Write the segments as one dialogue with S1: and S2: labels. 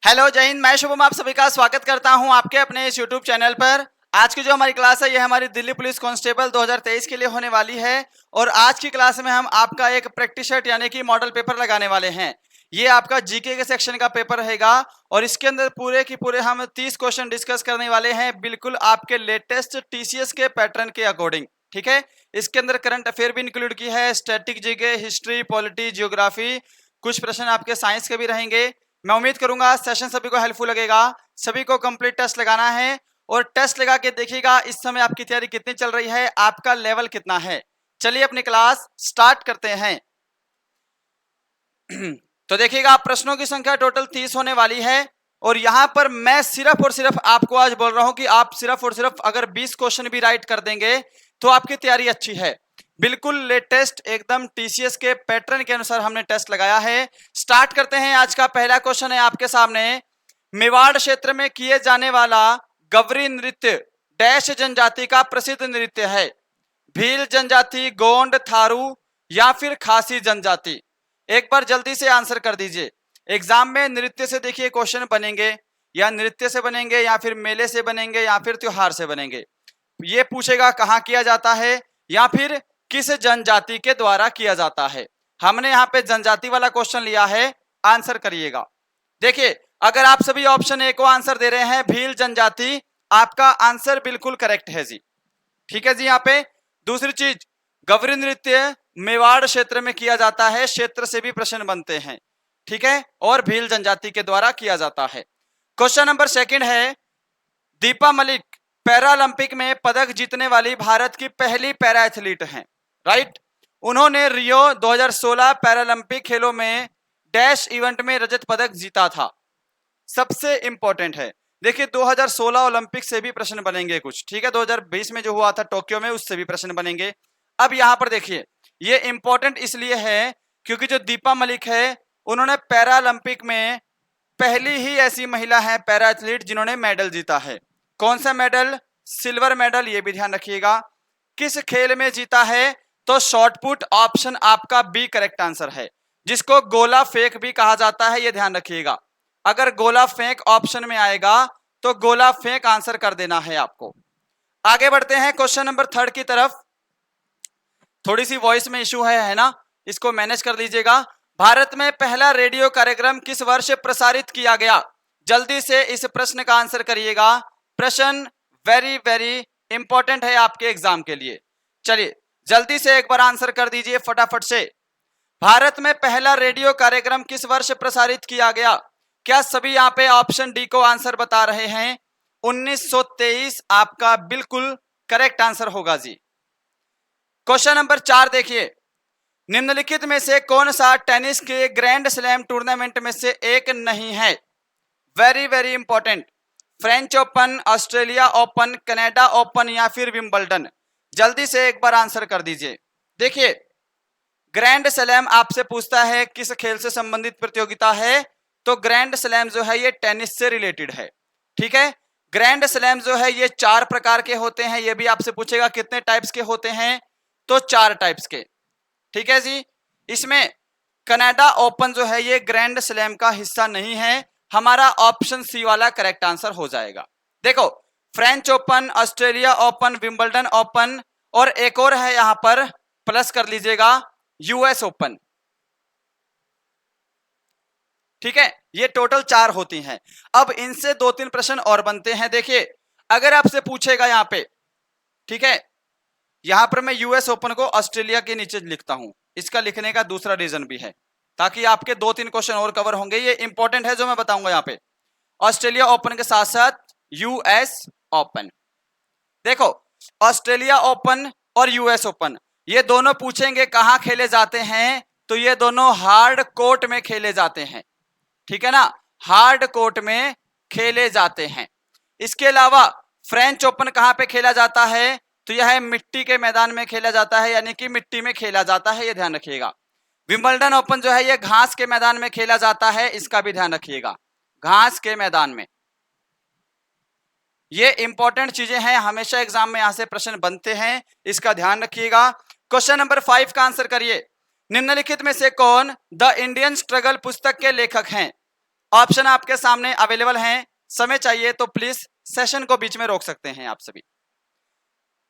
S1: Hello जय हिंद, मैं शुभम आप सभी का स्वागत करता हूं आपके अपने इस यूट्यूब चैनल पर। आज की जो हमारी क्लास है ये हमारी दिल्ली पुलिस कांस्टेबल 2023 के लिए होने वाली है और आज की क्लास में हम आपका एक प्रैक्टिस सेट यानी कि मॉडल पेपर लगाने वाले हैं। ये आपका जीके के सेक्शन का पेपर रहेगा और इसके अंदर पूरे की पूरे हम 30 क्वेश्चन डिस्कस करने वाले हैं, बिल्कुल आपके लेटेस्ट टीसीएस के पैटर्न के अकॉर्डिंग। ठीक है, इसके अंदर करंट अफेयर भी इंक्लूड की है, static GK, history, polity, geography, कुछ प्रश्न आपके साइंस के भी रहेंगे। मैं उम्मीद करूंगा सेशन सभी को हेल्पफुल लगेगा। सभी को कंप्लीट टेस्ट लगाना है और टेस्ट लगा के देखिएगा इस समय आपकी तैयारी कितनी चल रही है, आपका लेवल कितना है। चलिए अपनी क्लास स्टार्ट करते हैं। तो देखिएगा प्रश्नों की संख्या टोटल 30 होने वाली है और यहां पर मैं सिर्फ और सिर्फ आपको आज बोल रहा हूं कि आप सिर्फ और सिर्फ अगर 20 क्वेश्चन भी राइट कर देंगे तो आपकी तैयारी अच्छी है। बिल्कुल लेटेस्ट एकदम टीसीएस के पैटर्न के अनुसार हमने टेस्ट लगाया है। स्टार्ट करते हैं। आज का पहला क्वेश्चन है आपके सामने, मेवाड़ क्षेत्र में किए जाने वाला गवरी नृत्य डैश जनजाति का प्रसिद्ध नृत्य है? भील जनजाति, गोंड, थारू या फिर खासी जनजाति? एक बार जल्दी से आंसर कर दीजिए। एग्जाम में नृत्य से देखिए क्वेश्चन बनेंगे, या नृत्य से बनेंगे या फिर मेले से बनेंगे या फिर त्योहार से बनेंगे। ये पूछेगा कहाँ किया जाता है या फिर किस जनजाति के द्वारा किया जाता है। हमने यहाँ पे जनजाति वाला क्वेश्चन लिया है, आंसर करिएगा। देखिए अगर आप सभी ऑप्शन ए को आंसर दे रहे हैं भील जनजाति, आपका आंसर बिल्कुल करेक्ट है जी। ठीक है जी। यहाँ पे दूसरी चीज, गवरी नृत्य मेवाड़ क्षेत्र में किया जाता है, क्षेत्र से भी प्रश्न बनते हैं। ठीक है, और भील जनजाति के द्वारा किया जाता है। क्वेश्चन नंबर सेकंड है, दीपा मलिक पैरालंपिक में पदक जीतने वाली भारत की पहली पैरा एथलीट हैं। राइट, उन्होंने रियो 2016 पैरालंपिक खेलों में डैश इवेंट में रजत पदक जीता था। सबसे इंपॉर्टेंट है, देखिए 2016 ओलंपिक से भी प्रश्न बनेंगे कुछ। ठीक है, 2020 में जो हुआ था टोक्यो में, उससे भी प्रश्न बनेंगे। अब यहां पर देखिए ये इंपॉर्टेंट इसलिए है क्योंकि जो दीपा मलिक है उन्होंने पैरालंपिक में पहली ही ऐसी महिला है पैरा एथलीट जिन्होंने मेडल जीता है। कौन सा मेडल? सिल्वर मेडल, ये भी ध्यान रखिएगा। किस खेल में जीता है? तो शॉटपुट, ऑप्शन आपका बी करेक्ट आंसर है, जिसको गोला फेंक भी कहा जाता है, ये ध्यान रखिएगा। अगर गोला फेंक ऑप्शन में आएगा तो गोला फेंक आंसर कर देना है आपको। आगे बढ़ते हैं क्वेश्चन नंबर थर्ड की तरफ। थोड़ी सी वॉइस में इशू है ना, इसको मैनेज कर लीजिएगा। भारत में पहला रेडियो कार्यक्रम किस वर्ष प्रसारित किया गया? जल्दी से इस प्रश्न का आंसर करिएगा। प्रश्न वेरी वेरी इंपॉर्टेंट है आपके एग्जाम के लिए। चलिए जल्दी से एक बार आंसर कर दीजिए फटाफट से। भारत में पहला रेडियो कार्यक्रम किस वर्ष प्रसारित किया गया? क्या सभी यहाँ पे ऑप्शन डी को आंसर बता रहे हैं? 1923 आपका बिल्कुल करेक्ट आंसर होगा जी। क्वेश्चन नंबर 4 देखिए, निम्नलिखित में से कौन सा टेनिस के ग्रैंड स्लैम टूर्नामेंट में से एक नहीं है? Very very important. French open, Australia open, Canada open या फिर विंबलडन? जल्दी से एक बार आंसर कर दीजिए। देखिए ग्रैंड स्लैम आपसे पूछता है किस खेल से संबंधित प्रतियोगिता है, तो ग्रैंड स्लैम जो है ये टेनिस से रिलेटेड है। ठीक है, ग्रैंड स्लैम जो है ये 4 प्रकार के होते हैं। ये भी आपसे पूछेगा कितने टाइप्स के होते हैं, तो 4 टाइप्स के। ठीक है जी। इसमें कनाडा ओपन जो है ये ग्रैंड स्लैम का हिस्सा नहीं है, हमारा ऑप्शन सी वाला करेक्ट आंसर हो जाएगा। देखो French open, Australia open, Wimbledon open और एक और है यहां पर प्लस कर लीजिएगा, यूएस ओपन। ठीक है, ये टोटल 4 होती हैं। अब इनसे 2-3 प्रश्न और बनते हैं। देखिए अगर आपसे पूछेगा यहां पे, ठीक है, यहां पर मैं यूएस ओपन को ऑस्ट्रेलिया के नीचे लिखता हूं, इसका लिखने का दूसरा रीजन भी है ताकि आपके 2-3 क्वेश्चन और कवर होंगे। ये इंपॉर्टेंट है जो मैं बताऊंगा यहाँ पे। ऑस्ट्रेलिया ओपन के साथ साथ यूएस ओपन। देखो ऑस्ट्रेलिया ओपन और यूएस ओपन ये दोनों पूछेंगे कहां खेले जाते हैं, तो ये दोनों हार्ड कोर्ट में खेले जाते हैं। ठीक है ना, हार्ड कोर्ट में खेले जाते हैं। इसके अलावा फ्रेंच ओपन कहां पे खेला जाता है, तो यह मिट्टी के मैदान में खेला जाता है, यानी कि मिट्टी में खेला जाता है, ये ध्यान रखिएगा। विंबलडन ओपन जो है ये घास के मैदान में खेला जाता है, इसका भी ध्यान रखिएगा, घास के मैदान में। ये इंपॉर्टेंट चीजें हैं, हमेशा एग्जाम में यहां से प्रश्न बनते हैं, इसका ध्यान रखिएगा। क्वेश्चन नंबर 5 का आंसर करिए। निम्नलिखित में से कौन द इंडियन स्ट्रगल पुस्तक के लेखक हैं? ऑप्शन आपके सामने अवेलेबल हैं, समय चाहिए तो प्लीज सेशन को बीच में रोक सकते हैं आप सभी।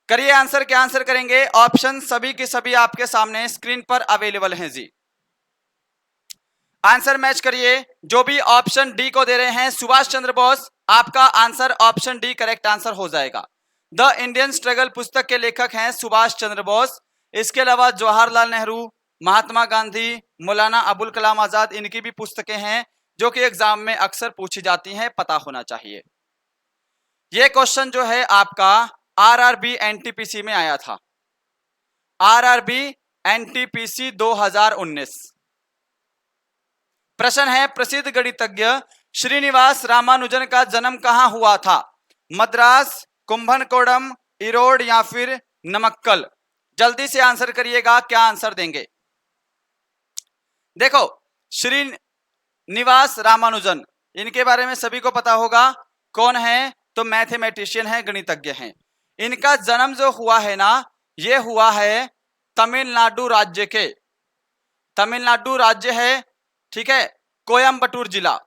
S1: करिए आंसर, क्या आंसर करेंगे? ऑप्शन सभी के सभी आपके सामने स्क्रीन पर अवेलेबल हैं जी। आंसर मैच करिए। जो भी ऑप्शन डी को दे रहे हैं सुभाष चंद्र बोस, आपका answer option D correct answer हो जाएगा। द इंडियन स्ट्रगल पुस्तक के लेखक हैं सुभाष चंद्र बोस। इसके अलावा जवाहरलाल नेहरू, महात्मा गांधी, मौलाना अबुल कलाम आजाद, इनकी भी पुस्तकें हैं जो कि एग्जाम में अक्सर पूछी जाती हैं, पता होना चाहिए। यह क्वेश्चन जो है आपका आरआरबी एनटीपीसी में आया था, आरआरबी एनटीपीसी 2019। प्रश्न है, प्रसिद्ध गणितज्ञ श्रीनिवास रामानुजन का जन्म कहां हुआ था? मद्रास, कुंभनकोडम, इरोड या फिर नमक्कल? जल्दी से आंसर करिएगा, क्या आंसर देंगे? देखो, श्रीनिवास रामानुजन, इनके बारे में सभी को पता होगा कौन है, तो मैथमेटिशियन है, गणितज्ञ हैं। इनका जन्म जो हुआ है ना, ये हुआ है तमिलनाडु राज्य के, तमिलनाडु राज्य है, ठीक है, कोयम्बटूर जिला,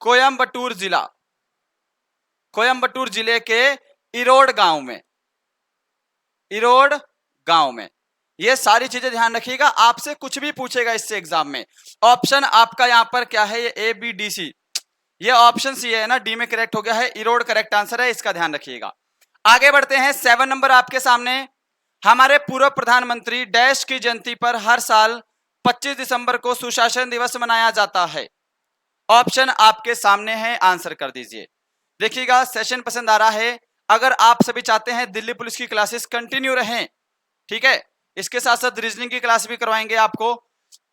S1: कोयम्बटूर जिला, कोयम्बटूर जिले के इरोड गांव में, इरोड गांव में। ये सारी चीजें ध्यान रखिएगा, आपसे कुछ भी पूछेगा इससे एग्जाम में। ऑप्शन आपका यहां पर क्या है? ये ए बी डी सी, ये ऑप्शन सी है ना, डी में करेक्ट हो गया है, इरोड करेक्ट आंसर है, इसका ध्यान रखिएगा। आगे बढ़ते हैं, 7 नंबर आपके सामने। हमारे पूर्व प्रधानमंत्री डैश की जयंती पर हर साल 25 दिसंबर को सुशासन दिवस मनाया जाता है। ऑप्शन आपके सामने है, आंसर कर दीजिए। देखिएगा, सेशन पसंद आ रहा है। अगर आप सभी चाहते हैं दिल्ली पुलिस की क्लासेस कंटिन्यू रहें, ठीक है, इसके साथ साथ रीजनिंग की क्लास भी करवाएंगे आपको।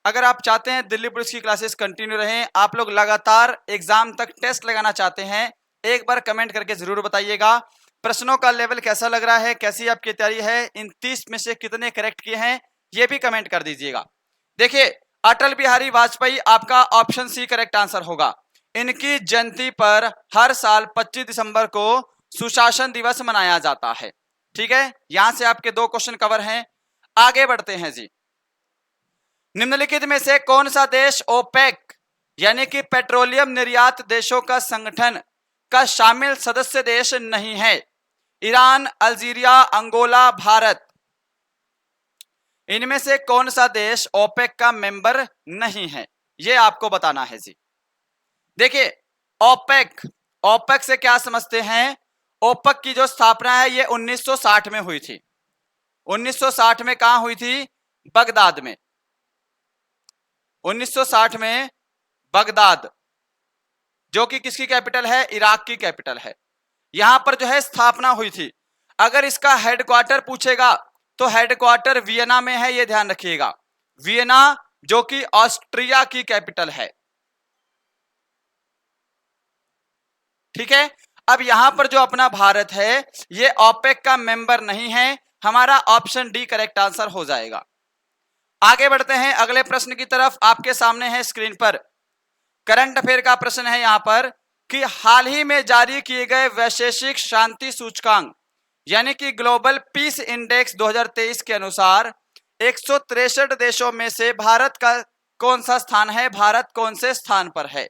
S1: अगर आप चाहते हैं दिल्ली पुलिस की क्लासेस कंटिन्यू रहें, आप लोग लगातार एग्जाम तक टेस्ट लगाना चाहते हैं, एक बार कमेंट करके जरूर बताइएगा। प्रश्नों का लेवल कैसा लग रहा है, कैसी आपकी तैयारी है, इन 30 में से कितने करेक्ट किए हैं, ये भी कमेंट कर दीजिएगा। देखिए, अटल बिहारी वाजपेयी आपका ऑप्शन सी करेक्ट आंसर होगा। इनकी जयंती पर हर साल 25 दिसंबर को सुशासन दिवस मनाया जाता है, ठीक है। यहां से आपके 2 क्वेश्चन कवर हैं। आगे बढ़ते हैं जी। निम्नलिखित में से कौन सा देश ओपेक यानी कि पेट्रोलियम निर्यात देशों का संगठन का शामिल सदस्य देश नहीं है? Iran, Algeria, Angola, Bharat? इनमें से कौन सा देश ओपेक का मेंबर नहीं है, ये आपको बताना है जी। देखिए, ओपेक, ओपेक से क्या समझते हैं? ओपेक की जो स्थापना है ये 1960 में हुई थी। 1960 में कहां हुई थी? बगदाद में। 1960 में बगदाद, जो कि किसकी कैपिटल है? इराक की कैपिटल है। यहां पर जो है स्थापना हुई थी। अगर इसका हेडक्वार्टर पूछेगा तो हेडक्वार्टर वियना में है, ये ध्यान रखिएगा। वियना, जो कि ऑस्ट्रिया की कैपिटल है, ठीक है। अब यहां पर जो अपना भारत है ये ओपेक का मेंबर नहीं है, हमारा ऑप्शन डी करेक्ट आंसर हो जाएगा। आगे बढ़ते हैं अगले प्रश्न की तरफ। आपके सामने है स्क्रीन पर करंट अफेयर का प्रश्न है यहां पर कि हाल ही में जारी किए गए वैश्विक शांति सूचकांक यानी कि ग्लोबल पीस इंडेक्स 2023 के अनुसार 163 देशों में से भारत का कौन सा स्थान है? भारत कौन से स्थान पर है?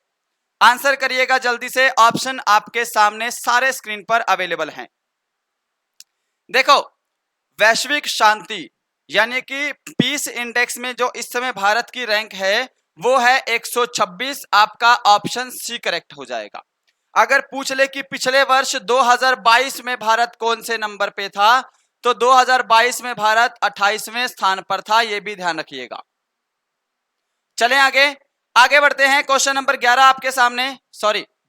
S1: आंसर करिएगा जल्दी से। ऑप्शन आपके सामने सारे स्क्रीन पर अवेलेबल हैं। देखो, वैश्विक शांति यानी कि पीस इंडेक्स में जो इस समय भारत की रैंक है वो है 126, आपका ऑप्शन सी करेक्ट हो जाएगा। अगर पूछ ले कि पिछले वर्ष 2022 में भारत कौन से नंबर पे था, तो 2022 में भारत 28वें स्थान पर था, यह भी ध्यान रखिएगा। चलें आगे बढ़ते हैं। क्वेश्चन नंबर 11 आपके सामने,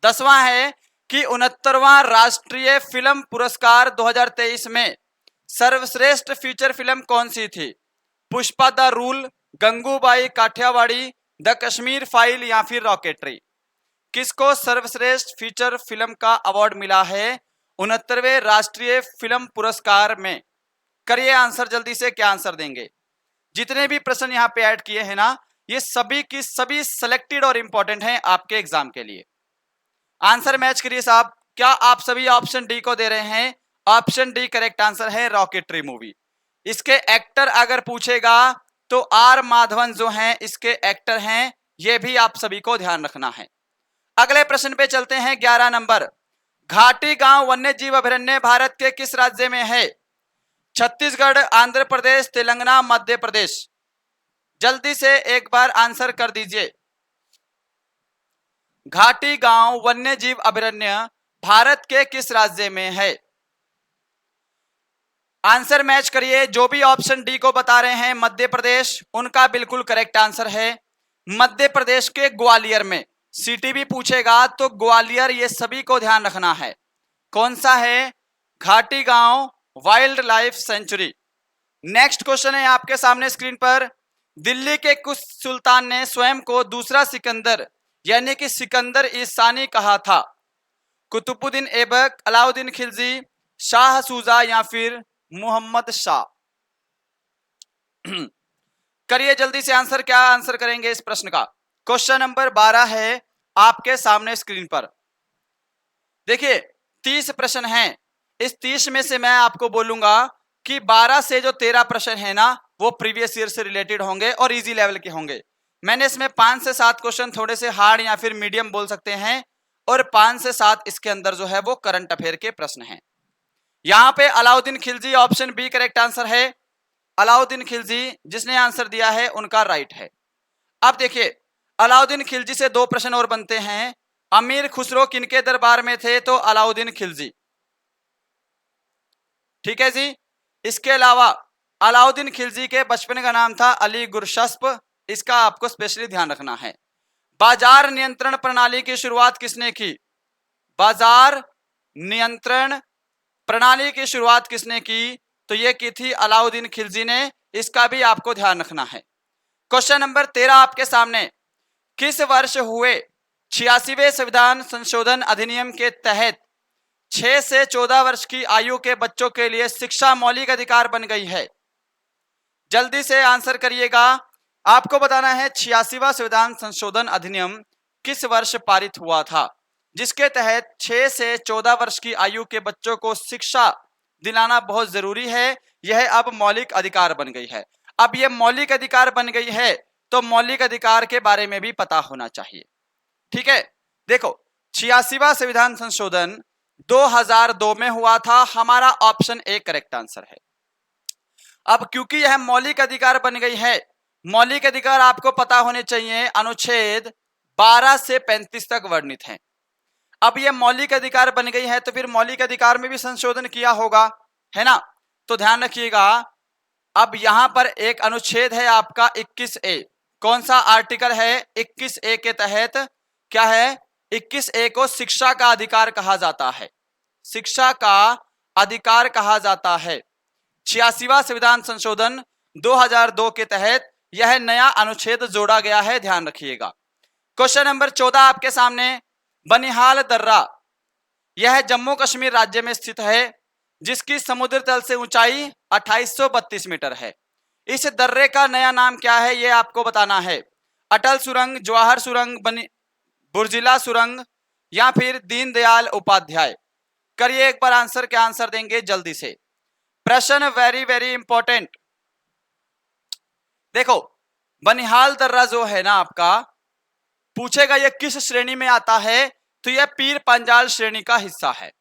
S1: 10वां है कि 69वां राष्ट्रीय फिल्म पुरस्कार 2023 में सर्वश्रेष्ठ फीचर फिल्म कौन सी थी? Pushpa the rule, Gangubai Kathiawadi, the Kashmir file या फिर रॉकेटरी? किसको सर्वश्रेष्ठ फीचर फिल्म का अवार्ड मिला है 69वें राष्ट्रीय फिल्म पुरस्कार में? करिए आंसर जल्दी से, क्या आंसर देंगे? जितने भी प्रश्न यहाँ पे ऐड किए हैं ना, ये सभी की सभी सिलेक्टेड और इंपॉर्टेंट हैं आपके एग्जाम के लिए। आंसर मैच करिए साहब। क्या आप सभी ऑप्शन डी को दे रहे हैं? ऑप्शन डी करेक्ट आंसर है, रॉकेटरी मूवी। इसके एक्टर अगर पूछेगा तो आर माधवन जो हैं इसके एक्टर हैं, ये भी आप सभी को ध्यान रखना है। अगले प्रश्न पे चलते हैं। 11 नंबर, घाटी गांव वन्य जीव अभयारण्य भारत के किस राज्य में है? छत्तीसगढ़, आंध्र प्रदेश, तेलंगाना, मध्य प्रदेश। जल्दी से एक बार आंसर कर दीजिए। घाटी गांव वन्य जीव अभयारण्य भारत के किस राज्य में है? आंसर मैच करिए। जो भी ऑप्शन डी को बता रहे हैं मध्य प्रदेश, उनका बिल्कुल करेक्ट आंसर है मध्य प्रदेश के ग्वालियर में। सिटी भी पूछेगा तो ग्वालियर, ये सभी को ध्यान रखना है। कौन सा है? घाटी गांव wild life sanctuary. Next question है आपके सामने स्क्रीन पर। दिल्ली के कुछ सुल्तान ने स्वयं को दूसरा सिकंदर यानी कि सिकंदर ईसानी कहा था? कुतुबुद्दीन ऐबक, अलाउद्दीन खिलजी, शाह सूजा या फिर मोहम्मद शाह? करिए जल्दी से आंसर। क्या आंसर करेंगे इस प्रश्न का? क्वेश्चन नंबर 12 है आपके सामने स्क्रीन पर। देखिए 30 प्रश्न हैं। इस 30 में से मैं आपको बोलूंगा कि 12 से जो 13 प्रश्न है ना, वो प्रीवियस ईयर से रिलेटेड होंगे और इजी लेवल के होंगे। मैंने इसमें 5 से 7 क्वेश्चन थोड़े से हार्ड या फिर मीडियम बोल सकते हैं, और 5 से 7 इसके अंदर जो है वो करंट अफेयर के प्रश्न हैं। यहां पे Alauddin Khilji, option B correct answer है। अलाउद्दीन खिलजी जिसने आंसर दिया है उनका राइट है। अब देखिए अलाउद्दीन खिलजी से 2 प्रश्न और बनते हैं। अमीर खुसरो किनके दरबार में थे? तो अलाउद्दीन खिलजी। ठीक है जी। इसके अलावा अलाउद्दीन खिलजी के बचपन का नाम था अली गुरशस्प, इसका आपको स्पेशली ध्यान रखना है। बाजार नियंत्रण प्रणाली की शुरुआत किसने की? बाजार नियंत्रण प्रणाली की शुरुआत किसने की? तो ये की थी अलाउद्दीन खिलजी ने, इसका भी आपको ध्यान रखना है। क्वेश्चन नंबर 13 आपके सामने। किस वर्ष हुए 86वें संविधान संशोधन अधिनियम के तहत 6 से 14 वर्ष की आयु के बच्चों के लिए शिक्षा मौलिक अधिकार बन गई है? जल्दी से आंसर करिएगा। आपको बताना है 86वां संविधान संशोधन अधिनियम किस वर्ष पारित हुआ था, जिसके तहत 6 से 14 वर्ष की आयु के बच्चों को शिक्षा दिलाना बहुत जरूरी है। यह अब मौलिक अधिकार बन गई है। अब यह मौलिक अधिकार बन गई है तो मौलिक अधिकार के बारे में भी पता होना चाहिए। ठीक है, देखो 86वां संविधान संशोधन 2002 में हुआ था। हमारा ऑप्शन ए करेक्ट आंसर है। अब क्योंकि यह मौलिक अधिकार बन गई है, मौलिक अधिकार आपको पता होने चाहिए अनुच्छेद 12 से 35 तक वर्णित हैं। अब यह मौलिक अधिकार बन गई है तो फिर मौलिक अधिकार में भी संशोधन किया होगा, है ना? तो ध्यान रखिएगा। अब यहां पर एक अनुच्छेद है आपका 21A। कौन सा आर्टिकल है? 21A के तहत क्या है? 21A को शिक्षा का अधिकार कहा जाता है। शिक्षा का अधिकार कहा जाता है। 86वां संविधान संशोधन 2002 के तहत यह नया अनुच्छेद जोड़ा गया है, ध्यान रखिएगा। क्वेश्चन नंबर 14 आपके सामने। बनिहाल दर्रा यह जम्मू कश्मीर राज्य में स्थित है, जिसकी समुद्र तल से ऊंचाई 2832 मीटर है। इस दर्रे का नया नाम क्या है, यह आपको बताना है। अटल सुरंग, जवाहर सुरंग, बुर्जिला सुरंग या फिर दीनदयाल उपाध्याय? करिए एक बार आंसर। क्या आंसर देंगे जल्दी से? प्रश्न वेरी वेरी इंपॉर्टेंट। देखो बनिहाल दर्रा जो है ना आपका, पूछेगा यह किस श्रेणी में आता है, तो यह पीर पांजाल श्रेणी का हिस्सा है।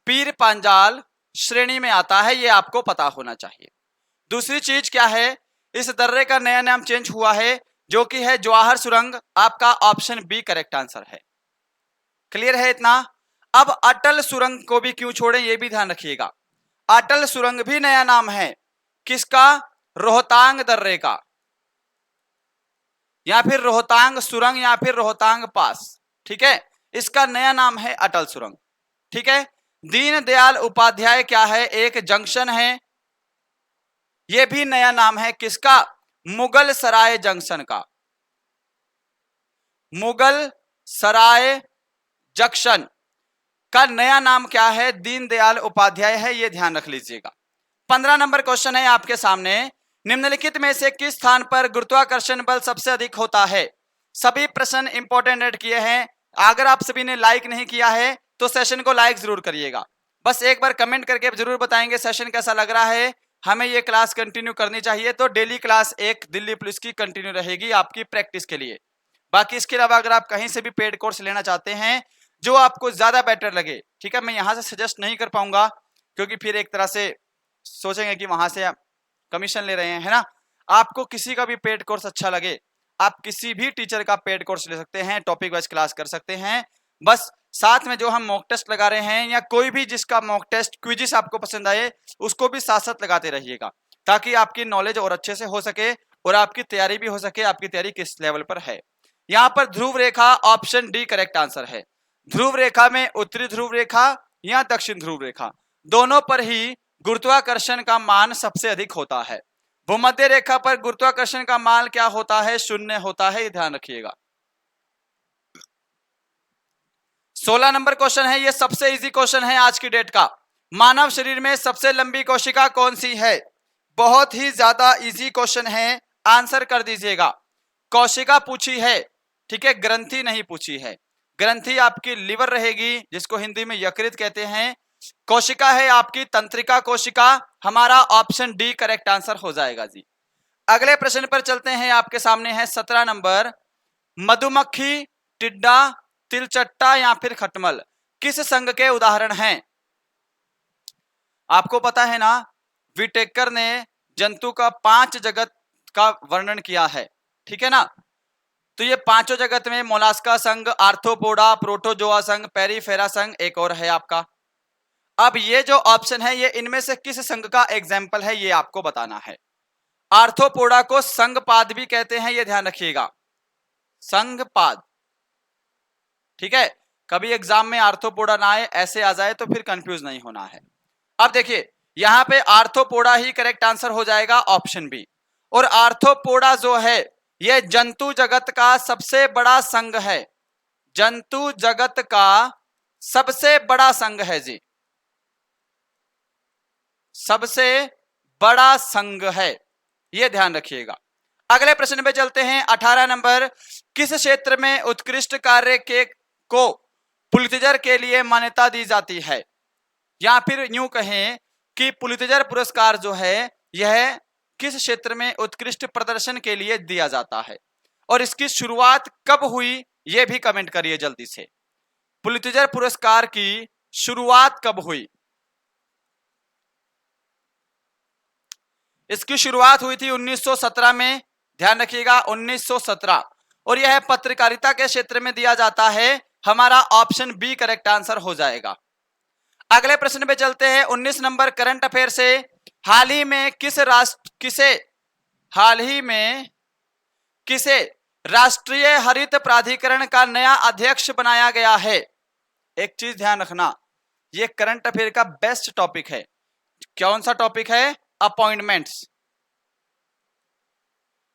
S1: पीर पांजाल श्रेणी में आता है, यह आपको पता होना चाहिए। दूसरी चीज क्या है, इस दर्रे का नया नाम चेंज हुआ है, जो कि है जवाहर सुरंग। आपका ऑप्शन बी करेक्ट आंसर है। क्लियर है इतना? अब अटल सुरंग को भी क्यों छोड़ें, यह भी ध्यान रखिएगा। अटल सुरंग भी नया नाम है किसका? रोहतांग दर्रे का, या फिर रोहतांग सुरंग या फिर रोहतांग पास। ठीक है, इसका नया नाम है अटल सुरंग। ठीक है, दीनदयाल उपाध्याय क्या है? एक जंक्शन है, यह भी नया नाम है किसका? मुगल सराय जंक्शन का। मुगल सराय जंक्शन का नया नाम क्या है? दीनदयाल उपाध्याय है, यह ध्यान रख लीजिएगा। 15 नंबर क्वेश्चन है आपके सामने। निम्नलिखित में से किस स्थान पर गुरुत्वाकर्षण बल सबसे अधिक होता है? सभी प्रश्न इंपॉर्टेंट ऐड किए हैं। अगर आप सभी ने लाइक नहीं किया है तो सेशन को लाइक जरूर करिएगा। बस एक बार कमेंट करके जरूर बताएंगे सेशन कैसा लग रहा है। हमें ये क्लास कंटिन्यू करनी चाहिए, तो डेली क्लास एक दिल्ली पुलिस की कंटिन्यू रहेगी आपकी प्रैक्टिस के लिए। बाकी इसके अलावा अगर आप कहीं से भी पेड कोर्स लेना चाहते हैं जो आपको ज्यादा बेटर लगे, ठीक है, मैं यहां से सजेस्ट नहीं कर पाऊंगा क्योंकि फिर एक तरह से सोचेंगे कि वहां से कमीशन ले रहे हैं, है ना। आपको किसी का भी पेड कोर्स अच्छा लगे, आप किसी भी टीचर का पेड कोर्स ले सकते हैं, टॉपिक वाइज क्लास कर सकते हैं। बस साथ में जो हम मॉक टेस्ट लगा रहे हैं या कोई भी जिसका मॉक टेस्ट क्विज़िस आपको पसंद आए उसको भी साथ साथ लगाते रहिएगा ताकि आपकी नॉलेज और अच्छे से हो सके और आपकी तैयारी भी हो सके, आपकी तैयारी किस लेवल पर है। यहाँ पर ध्रुव रेखा ऑप्शन डी करेक्ट आंसर है। ध्रुव रेखा में उत्तरी ध्रुव रेखा या दक्षिण ध्रुव रेखा दोनों पर ही गुरुत्वाकर्षण का मान सबसे अधिक होता है। भूमध्य रेखा पर गुरुत्वाकर्षण का मान क्या होता है? शून्य होता है, ये ध्यान रखिएगा। 16 नंबर क्वेश्चन है, ये सबसे इजी क्वेश्चन है आज की डेट का। मानव शरीर में सबसे लंबी कोशिका कौन सी है? बहुत ही ज्यादा इजी क्वेश्चन है, आंसर कर दीजिएगा। कोशिका पूछी है, ठीक है, ग्रंथि नहीं पूछी है। ग्रंथि आपकी लिवर रहेगी जिसको हिंदी में यकृत कहते हैं। कोशिका है आपकी तंत्रिका कोशिका। हमारा ऑप्शन डी करेक्ट आंसर हो जाएगा जी। अगले प्रश्न पर चलते हैं, आपके सामने है 17 नंबर। मधुमक्खी, टिड्डा, तिलचट्टा या फिर खटमल किस संघ के उदाहरण हैं? आपको पता है ना, विटेकर ने जंतु का 5 जगत का वर्णन किया है, ठीक है ना। तो ये पांचों जगत में मोलास्का संघ, आर्थ्रोपोडा, प्रोटोजोआ संघ, पेरिफेरा संघ, एक और है आपका। अब ये जो ऑप्शन है ये इनमें से किस संघ का एग्जाम्पल है ये आपको बताना है। आर्थ्रोपोडा को संघपाद भी कहते हैं, ये ध्यान रखिएगा, संघपाद, ठीक है। कभी एग्जाम में आर्थ्रोपोडा ना आए, ऐसे आ जाए तो फिर कंफ्यूज नहीं होना है। अब देखिए यहां पे आर्थ्रोपोडा ही करेक्ट आंसर हो जाएगा, ऑप्शन बी। और आर्थ्रोपोडा जो है ये जंतु जगत का सबसे बड़ा संघ है, जंतु जगत का सबसे बड़ा संघ है जी, सबसे बड़ा संघ है, ये ध्यान रखिएगा। अगले प्रश्न पे चलते हैं, 18 नंबर। किस क्षेत्र में उत्कृष्ट कार्य के को पुलित्जर के लिए मान्यता दी जाती है? या फिर यूं कहें कि पुलित्जर पुरस्कार जो है यह किस क्षेत्र में उत्कृष्ट प्रदर्शन के लिए दिया जाता है और इसकी शुरुआत कब हुई यह भी कमेंट करिए जल्दी से। पुलित्जर पुरस्कार की शुरुआत कब हुई? इसकी शुरुआत हुई थी 1917 में, ध्यान रखिएगा 1917, और यह पत्रकारिता के क्षेत्र में दिया जाता है। हमारा ऑप्शन बी करेक्ट आंसर हो जाएगा। अगले प्रश्न पे चलते हैं, 19 नंबर करंट अफेयर से। हाल ही में किसे राष्ट्रीय हरित प्राधिकरण का नया अध्यक्ष बनाया गया है? एक चीज ध्यान रखना, यह करंट अफेयर का बेस्ट टॉपिक है। कौन सा टॉपिक है? अपॉइंटमेंट्स।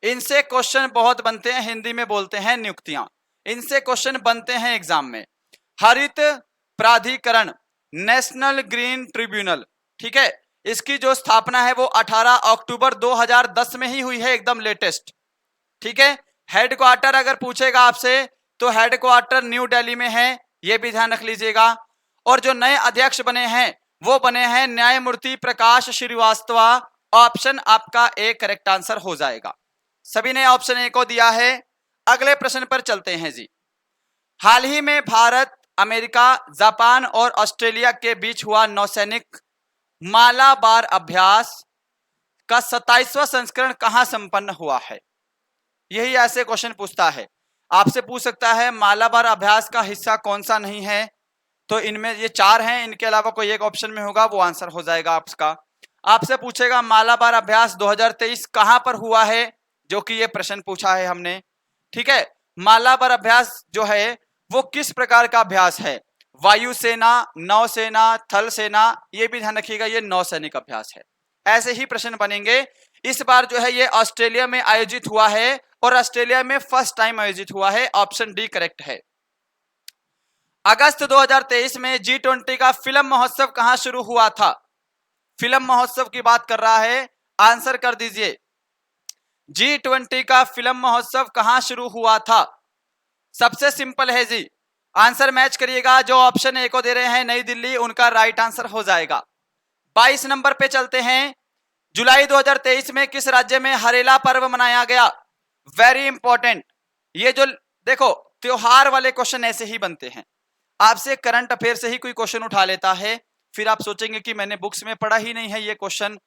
S1: इनसे क्वेश्चन बहुत बनते हैं, हिंदी में बोलते हैं नियुक्तियां। इनसे क्वेश्चन बनते हैं एग्जाम में। हरित प्राधिकरण, नेशनल ग्रीन ट्रिब्यूनल, ठीक है, इसकी जो स्थापना है वो 18 अक्टूबर 2010 में ही हुई है, एकदम लेटेस्ट, ठीक है। हेडक्वार्टर अगर पूछेगा आपसे तो हेडक्वार्टर न्यू दिल्ली में है, ये भी ध्यान रख लीजिएगा। और जो नए अध्यक्ष बने हैं वो बने हैं न्यायमूर्ति प्रकाश श्रीवास्तव। ऑप्शन आपका ए करेक्ट आंसर हो जाएगा। सभी ने ऑप्शन ए को दिया है। अगले प्रश्न पर चलते हैं जी। हाल ही में भारत, अमेरिका, जापान और ऑस्ट्रेलिया के बीच हुआ नौसैनिक मालाबार अभ्यास का 27वां संस्करण कहां संपन्न हुआ है? यही ऐसे क्वेश्चन पूछता है, आपसे पूछ सकता है मालाबार अभ्यास का हिस्सा कौन सा नहीं है। तो इनमें ये 4 हैं, इनके अलावा कोई एक ऑप्शन में होगा, वो आंसर हो जाएगा आपका। आपसे पूछेगा मालाबार अभ्यास 2023 कहां पर हुआ है, जो कि ये प्रश्न पूछा है हमने, ठीक है। मालाबार अभ्यास जो है वो किस प्रकार का अभ्यास है? वायुसेना, नौसेना, थल सेना, ये भी ध्यान रखिएगा, ये नौसैनिक अभ्यास है। ऐसे ही प्रश्न बनेंगे। इस बार जो है ये ऑस्ट्रेलिया में आयोजित हुआ है और ऑस्ट्रेलिया में फर्स्ट टाइम आयोजित हुआ है। ऑप्शन डी करेक्ट है। अगस्त 2023 में G20 का फिल्म महोत्सव कहां शुरू हुआ था? फिल्म महोत्सव की बात कर रहा है, आंसर कर दीजिए। G20 का फिल्म महोत्सव कहां शुरू हुआ था? सबसे सिंपल है जी, आंसर मैच करिएगा। जो ऑप्शन ए को दे रहे हैं नई दिल्ली, उनका राइट आंसर हो जाएगा। 22 नंबर पे चलते हैं। जुलाई 2023 में किस राज्य में हरेला पर्व मनाया गया? वेरी इंपॉर्टेंट, ये जो देखो त्योहार वाले क्वेश्चन ऐसे ही बनते हैं, आपसे करंट अफेयर से ही कोई क्वेश्चन उठा लेता है, फिर आप सोचेंगे कि मैंने बुक्स में पढ़ा ही नहीं है ये क्वेश्चन।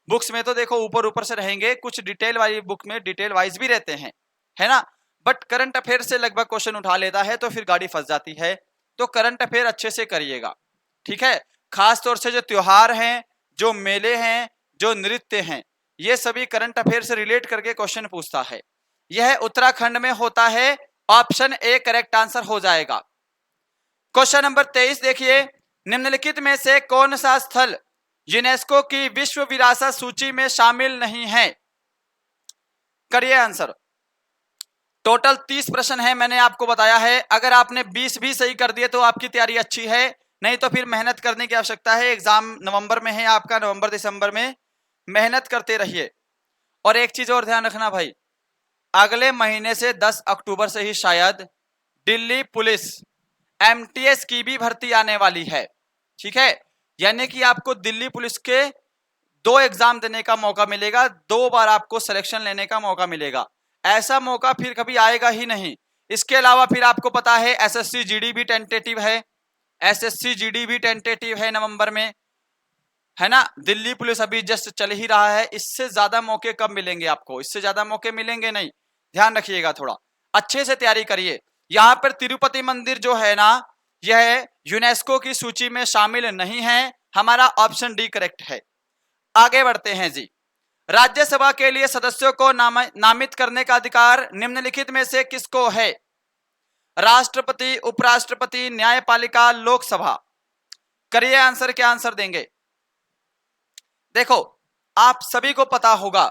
S1: बुक्स में तो देखो ऊपर ऊपर से रहेंगे, कुछ डिटेल वाली बुक में डिटेल वाइज भी रहते हैं, है ना, बट करंट अफेयर से लगभग क्वेश्चन उठा लेता है, तो फिर गाड़ी फंस जाती है। तो करंट अफेयर अच्छे से करिएगा, ठीक है। खास तौर से जो त्योहार हैं, जो मेले हैं, जो नृत्य हैं, ये सभी करंट अफेयर से रिलेट करके क्वेश्चन पूछता है। यह उत्तराखंड में होता है, ऑप्शन ए करेक्ट आंसर हो जाएगा। क्वेश्चन नंबर 23 देखिए, निम्नलिखित में से कौन सा स्थल यूनेस्को की विश्व विरासत सूची में शामिल नहीं है? करिए आंसर। टोटल 30 प्रश्न है, मैंने आपको बताया है, अगर आपने 20 भी सही कर दिए तो आपकी तैयारी अच्छी है, नहीं तो फिर मेहनत करने की आवश्यकता है। एग्जाम नवंबर में है आपका, नवंबर दिसंबर में मेहनत करते रहिए। और एक चीज और ध्यान रखना भाई, अगले महीने से 10 अक्टूबर से ही शायद दिल्ली पुलिस एमटीएस की भी भर्ती आने वाली है, ठीक है। यानी कि आपको दिल्ली पुलिस के 2 एग्जाम देने का मौका मिलेगा, 2 बार आपको सिलेक्शन लेने का मौका मिलेगा। ऐसा मौका फिर कभी आएगा ही नहीं। इसके अलावा फिर आपको पता है एसएससी जीडी भी टेंटेटिव है, एसएससी जीडी भी टेंटेटिव है नवंबर में, है ना। दिल्ली पुलिस अभी जस्ट चल ही रहा है, इससे ज्यादा मौके कब मिलेंगे आपको, इससे ज्यादा मौके मिलेंगे नहीं, ध्यान रखिएगा, थोड़ा अच्छे से तैयारी करिए। यहां पर तिरुपति मंदिर जो है ना, यह यूनेस्को की सूची में शामिल नहीं है, हमारा ऑप्शन डी करेक्ट है। आगे बढ़ते हैं जी। राज्यसभा के लिए सदस्यों को नामित करने का अधिकार निम्नलिखित में से किसको है? राष्ट्रपति, उपराष्ट्रपति, न्यायपालिका, लोकसभा। करिए आंसर, क्या आंसर देंगे? देखो आप सभी को पता होगा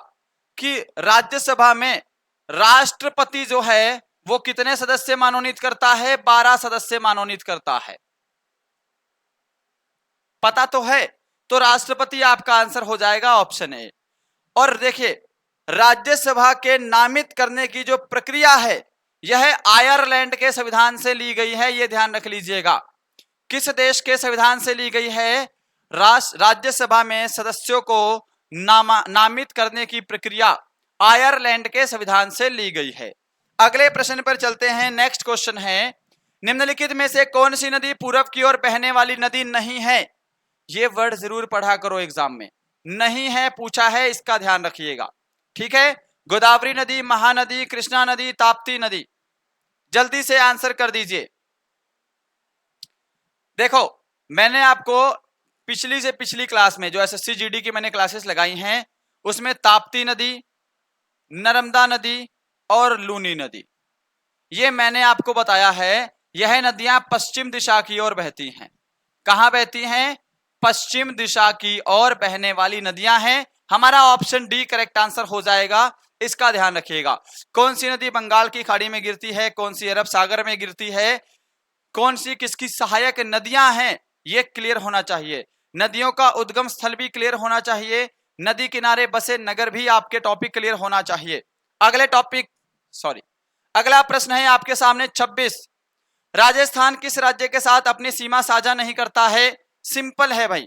S1: कि राज्यसभा में राष्ट्रपति जो है वो कितने सदस्य मनोनीत करता है? 12 सदस्य मनोनीत करता है, पता तो है। तो राष्ट्रपति आपका आंसर हो जाएगा ऑप्शन ए। और देखिए राज्यसभा के नामित करने की जो प्रक्रिया है यह आयरलैंड के संविधान से ली गई है, यह ध्यान रख लीजिएगा। किस देश के संविधान से ली गई है? राज्यसभा में सदस्यों को नामित करने की प्रक्रिया आयरलैंड के संविधान से ली गई है। अगले प्रश्न पर चलते हैं। नेक्स्ट क्वेश्चन है, निम्नलिखित में से कौन सी नदी पूरब की ओर बहने वाली नदी नहीं है? ये वर्ड जरूर पढ़ा करो एग्जाम में, नहीं है पूछा है, इसका ध्यान रखिएगा, ठीक है। गोदावरी नदी, महानदी, कृष्णा नदी, ताप्ती नदी। जल्दी से आंसर कर दीजिए। देखो मैंने आपको पिछली से पिछली क्लास में जो एसएससी जीडी की मैंने क्लासेस लगाई हैं उसमें ताप्ती नदी, नर्मदा नदी और लूनी नदी, ये मैंने आपको बताया है, यह नदियां पश्चिम दिशा की ओर बहती हैं। कहां बहती हैं? पश्चिम दिशा की ओर बहने वाली नदियां हैं। हमारा ऑप्शन डी करेक्ट आंसर हो जाएगा, इसका ध्यान रखिएगा। कौन सी नदी बंगाल की खाड़ी में गिरती है, कौन सी अरब सागर में गिरती है, कौन सी किसकी सहायक नदियां हैं, ये क्लियर होना चाहिए। नदियों का उद्गम स्थल भी क्लियर होना चाहिए, नदी किनारे बसे नगर भी आपके टॉपिक क्लियर होना चाहिए। अगला प्रश्न है आपके सामने 26। राजस्थान किस राज्य के साथ अपनी सीमा साझा नहीं करता है? सिंपल है भाई,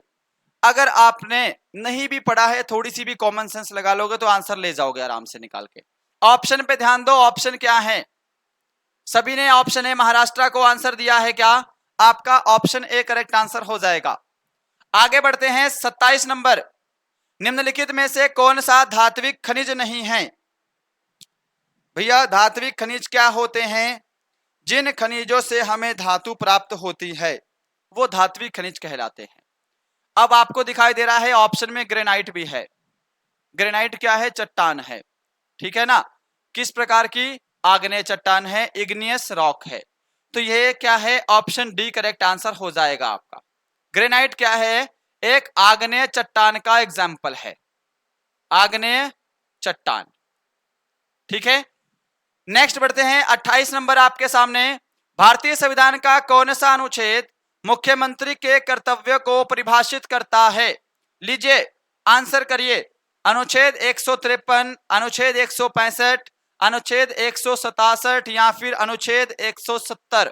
S1: अगर आपने नहीं भी पढ़ा है थोड़ी सी भी कॉमन सेंस लगा लोगे तो आंसर ले जाओगे आराम से निकाल के। ऑप्शन पे ध्यान दो, ऑप्शन क्या है? सभी ने ऑप्शन ए महाराष्ट्र को आंसर दिया है, क्या आपका ऑप्शन ए करेक्ट आंसर हो जाएगा। आगे बढ़ते हैं 27 नंबर, निम्नलिखित में से कौन सा धात्विक खनिज नहीं है? भैया धात्विक खनिज क्या होते हैं? जिन खनिजों से हमें धातु प्राप्त होती है वो धात्विक खनिज कहलाते हैं। अब आपको दिखाई दे रहा है ऑप्शन में ग्रेनाइट भी है। ग्रेनाइट क्या है? चट्टान है, ठीक है ना। किस प्रकार की? आग्नेय चट्टान है, इग्नियस रॉक है। तो ये क्या है? ऑप्शन डी करेक्ट आंसर हो जाएगा आपका। ग्रेनाइट क्या है? एक आग्नेय चट्टान का एग्जाम्पल है, आग्नेय चट्टान, ठीक है। नेक्स्ट बढ़ते हैं 28 नंबर आपके सामने, भारतीय संविधान का कौन सा अनुच्छेद मुख्यमंत्री के कर्तव्य को परिभाषित करता है? लीजिए आंसर करिए। अनुच्छेद 153, अनुच्छेद 165, अनुच्छेद 167 या फिर अनुच्छेद 170?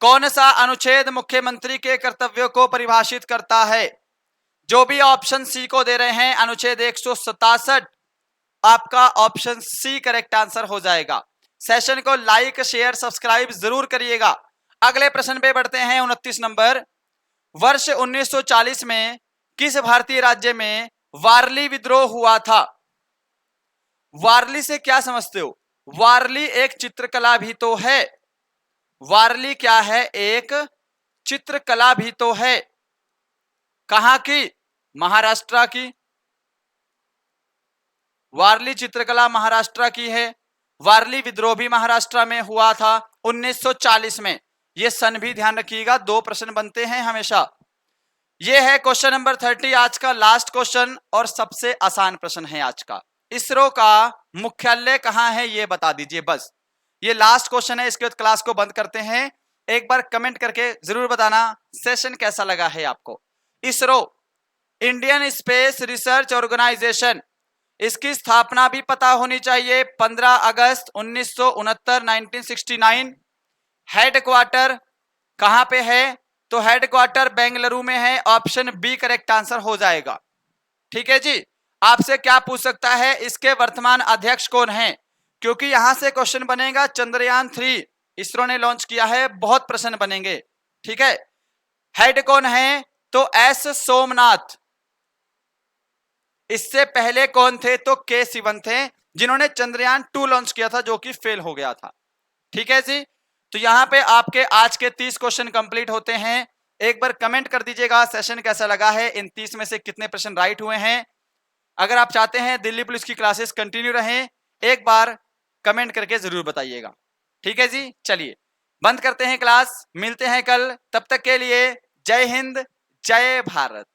S1: कौन सा अनुच्छेद मुख्यमंत्री के कर्तव्यों को परिभाषित करता है? जो भी ऑप्शन सी को दे रहे हैं, अनुच्छेद 167 आपका ऑप्शन सी करेक्ट आंसर हो जाएगा। सेशन को लाइक शेयर सब्सक्राइब जरूर करिएगा। अगले प्रश्न पे बढ़ते हैं। 29 नंबर, वर्ष 1940 में किस भारतीय राज्य में वारली विद्रोह हुआ था? वारली से क्या समझते हो? वारली एक चित्रकला भी तो है। वारली क्या है? एक चित्रकला भी तो है। कहां की? महाराष्ट्र की। वारली चित्रकला महाराष्ट्र की है। वारली विद्रोह भी महाराष्ट्र में हुआ था 1940 में। यह सन भी ध्यान रखिएगा, 2 प्रश्न बनते हैं हमेशा। यह है क्वेश्चन नंबर 30, आज का लास्ट क्वेश्चन और सबसे आसान प्रश्न है आज का। इसरो का मुख्यालय कहां है ये बता दीजिए बस। ये लास्ट क्वेश्चन है, इसके बाद क्लास को बंद करते हैं। एक बार कमेंट करके जरूर बताना सेशन कैसा लगा है आपको। ISRO Indian space research organisation, इसकी स्थापना भी पता होनी चाहिए, 15 अगस्त 1969 1969। हेडक्वार्टर कहां पे है? तो हेडक्वार्टर बेंगलुरु में है। ऑप्शन बी करेक्ट आंसर हो जाएगा। ठीक है जी। आपसे क्या पूछ सकता है, इसके वर्तमान अध्यक्ष कौन है? क्योंकि यहां से क्वेश्चन बनेगा। चंद्रयान 3 इसरो ने लॉन्च किया है, बहुत प्रश्न बनेंगे। ठीक है, हेड कौन है? तो एस सोमनाथ। इससे पहले कौन थे? तो के सिवन थे, जिन्होंने चंद्रयान 2 लॉन्च किया था, जो कि फेल हो गया था। ठीक है जी। तो यहां पे आपके आज के 30 क्वेश्चन कंप्लीट होते हैं। एक बार कमेंट कर दीजिएगा सेशन कैसा लगा है, इन 30 में से कितने प्रश्न राइट हुए हैं। अगर आप चाहते हैं दिल्ली पुलिस की क्लासेस कंटिन्यू रहें, एक बार कमेंट करके जरूर बताइएगा। ठीक है जी, चलिए बंद करते हैं क्लास, मिलते हैं कल। तब तक के लिए जय हिंद, जय भारत।